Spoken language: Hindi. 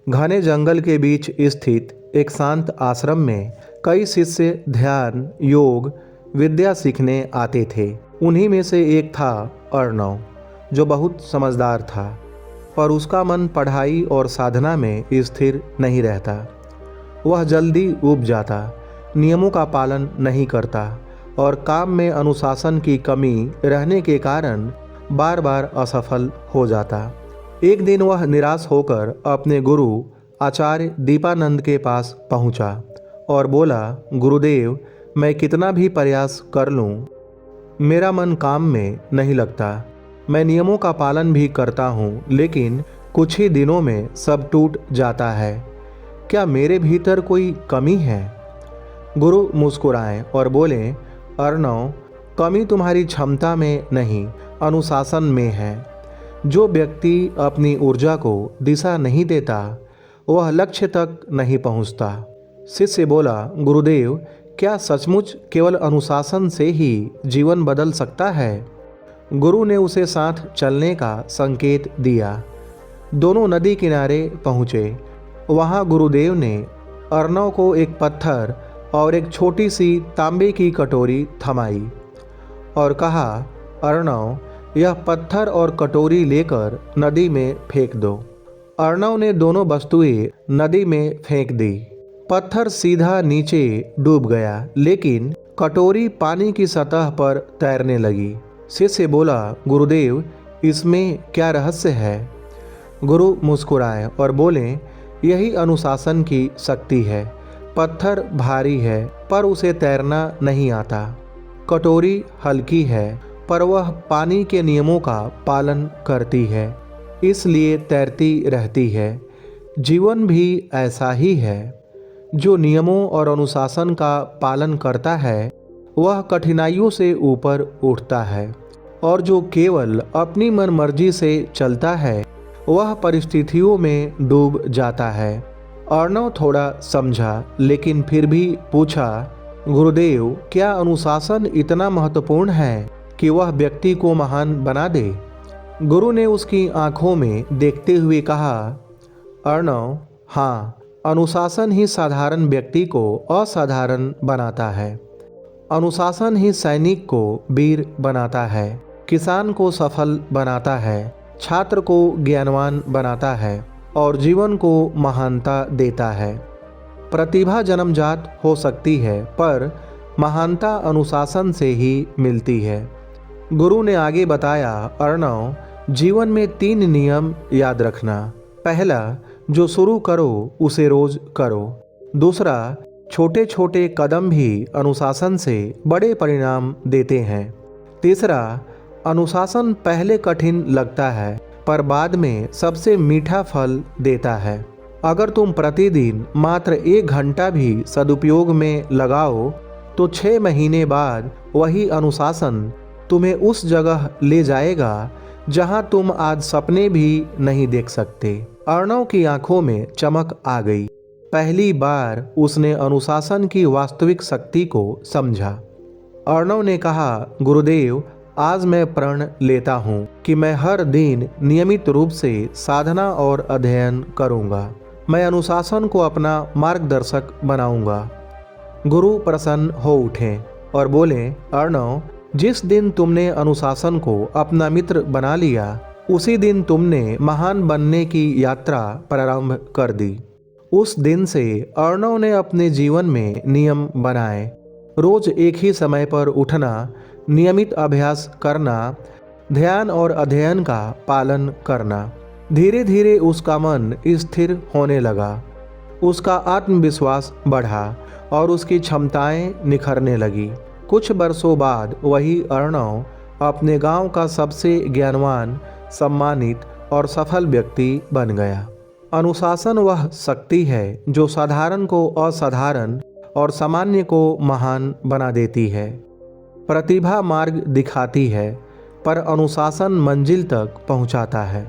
घने जंगल के बीच स्थित एक शांत आश्रम में कई शिष्य ध्यान, योग, विद्या सीखने आते थे। उन्हीं में से एक था अर्णव, जो बहुत समझदार था, पर उसका मन पढ़ाई और साधना में स्थिर नहीं रहता। वह जल्दी ऊब जाता, नियमों का पालन नहीं करता और काम में अनुशासन की कमी रहने के कारण बार बार असफल हो जाता। एक दिन वह निराश होकर अपने गुरु आचार्य दीपानंद के पास पहुंचा और बोला, गुरुदेव, मैं कितना भी प्रयास कर लूं, मेरा मन काम में नहीं लगता। मैं नियमों का पालन भी करता हूं, लेकिन कुछ ही दिनों में सब टूट जाता है। क्या मेरे भीतर कोई कमी है? गुरु मुस्कुराए और बोले, अर्णव, कमी तुम्हारी क्षमता में नहीं, अनुशासन में है। जो व्यक्ति अपनी ऊर्जा को दिशा नहीं देता, वह लक्ष्य तक नहीं पहुंचता। शिष्य बोला, गुरुदेव, क्या सचमुच केवल अनुशासन से ही जीवन बदल सकता है? गुरु ने उसे साथ चलने का संकेत दिया। दोनों नदी किनारे पहुँचे। वहाँ गुरुदेव ने अर्णव को एक पत्थर और एक छोटी सी तांबे की कटोरी थमाई और कहा, अर्णव, यह पत्थर और कटोरी लेकर नदी में फेंक दो। अर्णव ने दोनों वस्तुएं नदी में फेंक दी। पत्थर सीधा नीचे डूब गया, लेकिन कटोरी पानी की सतह पर तैरने लगी। शिष्य बोला, गुरुदेव, इसमें क्या रहस्य है? गुरु मुस्कुराए और बोले, यही अनुशासन की शक्ति है। पत्थर भारी है, पर उसे तैरना नहीं आता। कटोरी हल्की है, पर वह पानी के नियमों का पालन करती है, इसलिए तैरती रहती है। जीवन भी ऐसा ही है। जो नियमों और अनुशासन का पालन करता है, वह कठिनाइयों से ऊपर उठता है, और जो केवल अपनी मनमर्जी से चलता है, वह परिस्थितियों में डूब जाता है। अर्णव थोड़ा समझा, लेकिन फिर भी पूछा, गुरुदेव, क्या अनुशासन इतना महत्वपूर्ण है कि वह व्यक्ति को महान बना दे? गुरु ने उसकी आंखों में देखते हुए कहा, अर्णव, हाँ, अनुशासन ही साधारण व्यक्ति को असाधारण बनाता है। अनुशासन ही सैनिक को वीर बनाता है, किसान को सफल बनाता है, छात्र को ज्ञानवान बनाता है और जीवन को महानता देता है। प्रतिभा जन्मजात हो सकती है, पर महानता अनुशासन से ही मिलती है। गुरु ने आगे बताया, अर्णव, जीवन में 3 नियम याद रखना। पहला, जो शुरू करो उसे रोज करो। दूसरा, छोटे छोटे कदम भी अनुशासन से बड़े परिणाम देते हैं। तीसरा, अनुशासन पहले कठिन लगता है, पर बाद में सबसे मीठा फल देता है। अगर तुम प्रतिदिन मात्र 1 घंटा भी सदुपयोग में लगाओ, तो 6 महीने बाद वही अनुशासन तुम्हें उस जगह ले जाएगा जहां तुम आज सपने भी नहीं देख सकते। अर्णव की आंखों में चमक आ गई। पहली बार उसने अनुशासन की वास्तविक शक्ति को समझा। अर्णव ने कहा, गुरुदेव, आज मैं प्रण लेता हूँ कि मैं हर दिन नियमित रूप से साधना और अध्ययन करूँगा। मैं अनुशासन को अपना मार्गदर्शक बनाऊँगा। गुरु प्रसन्न हो उठे और बोले, अर्णव, जिस दिन तुमने अनुशासन को अपना मित्र बना लिया, उसी दिन तुमने महान बनने की यात्रा प्रारंभ कर दी। उस दिन से अर्णव ने अपने जीवन में नियम बनाए। रोज एक ही समय पर उठना, नियमित अभ्यास करना, ध्यान और अध्ययन का पालन करना। धीरे धीरे उसका मन स्थिर होने लगा। उसका आत्मविश्वास बढ़ा और उसकी क्षमताएं निखरने लगी। कुछ वर्षों बाद वही अर्णव अपने गांव का सबसे ज्ञानवान, सम्मानित और सफल व्यक्ति बन गया। अनुशासन वह शक्ति है जो साधारण को असाधारण और सामान्य को महान बना देती है। प्रतिभा मार्ग दिखाती है, पर अनुशासन मंजिल तक पहुंचाता है।